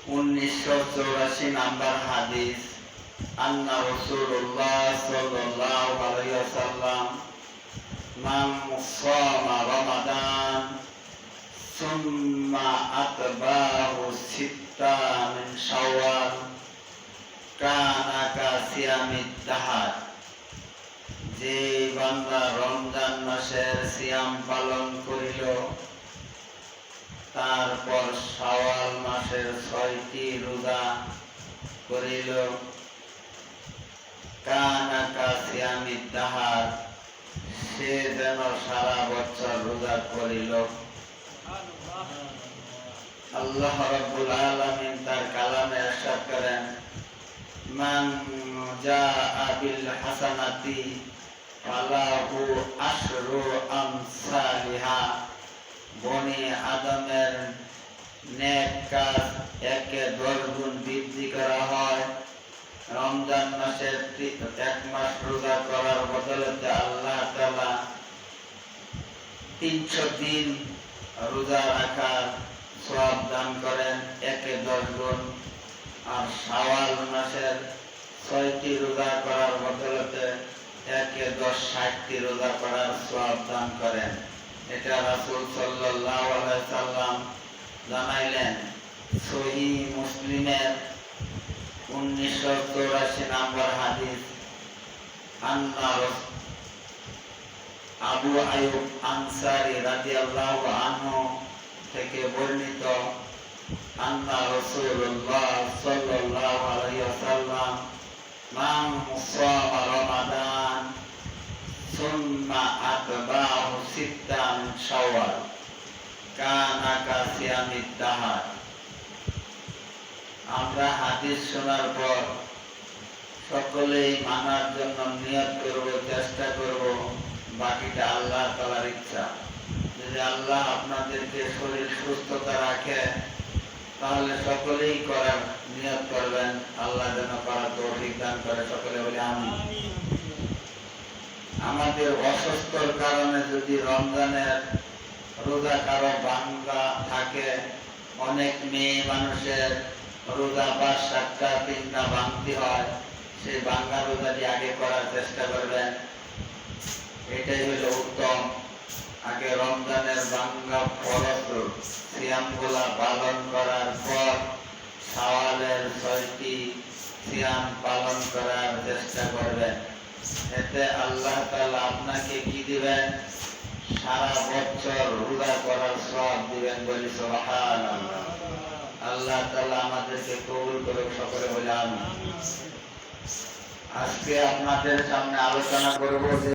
1984 number হাদিস। আন্না রাসূলুল্লাহ সাল্লাল্লাহু আলাইহি ওয়াসাল্লাম মান সামা রমাদান সুম্মা আতবাহু সিত্তা মিন শাওয়াল কানা কাসিয়ামিদ দাহার। যে বান্দা রমজান মাসের সিয়াম পালন করিল, তারপর শাওয়াল মাসের 6টি রোজা করিল, কানা কাসিয়ামিদ দাহার, সে যেন সারা বছর রোজা করিল। আল্লাহ রাব্বুল আলামিন তার কালামে ইরশাদ করেন, মান জাআ বিল হাসানাতি ফালাহু আশরু আমসালিহা। বনি আদমের নেক কাজ একে 10 গুণ বৃদ্ধি করা হয়। রমজান মাসের 1 মাস রোজা করার বদলে আল্লাহ তাআলা 300 দিন রোজা রাখার সওয়াব দান করেন, একে 10 গুণ। আর শাওয়াল মাসের 6টি রোজা করার বদলে একে 60টি রোজা করার সওয়াব দান করেন। এটা রাসূল সাল্লাল্লাহু আলাইহি সাল্লাম জানাইলেন। সহিহ মুসলিমের 1984 নম্বর হাদিস। আন্না আবু আইয়ুব আনসারী রাদিয়াল্লাহু আনহু থেকে বর্ণিত, আন্না রাসূলুল্লাহ সাল্লাল্লাহু আলাইহি ওয়াসাল্লাম মান সামা রমাদান সুম্মা আতবাহু সিত্তা মিন শাওয়াল কানা কাসিয়ামিদ দাহার। আমরা হাদিস শোনার পর সকলেই মানার জন্য নিয়ত করব, চেষ্টা করব। বাকিটা আল্লাহ তাআলার ইচ্ছা। যদি আল্লাহ আপনাদেরকে শরীর সুস্থতা রাখে, তাহলে সকলেই করার নিয়ত করবেন। আল্লাহ যেন করার তৌফিক দান করে। সকলে বলি আমিন। আমাদের অসুস্থর কারণে যদি রমজানের রোজা কারো ভাঙ্গা থাকে, অনেক মেয়ে মানুষের রোজা 5-7টা 3টা ভাঙতে হয়, সেই ভাঙ্গা রোজাটি আগে করার চেষ্টা করবেন। এটাই হলো উত্তম। আগে রমজানের ভাঙ্গা ফরজ সিয়ামগুলা পালন করার পর শাওয়ালের 6টি সিয়াম পালন করার চেষ্টা করবেন। এতে আল্লাহ তাআলা আপনাকে কি দিবেন? সারা বছর রোজা করার সওয়াব দিবেন। বলি সুবহানাল্লাহ। আল্লাহ তাআলা আমাদেরকে কবুল করুক। সকলে বলি আমিন। আজকে আপনাদের সামনে আলোচনা করব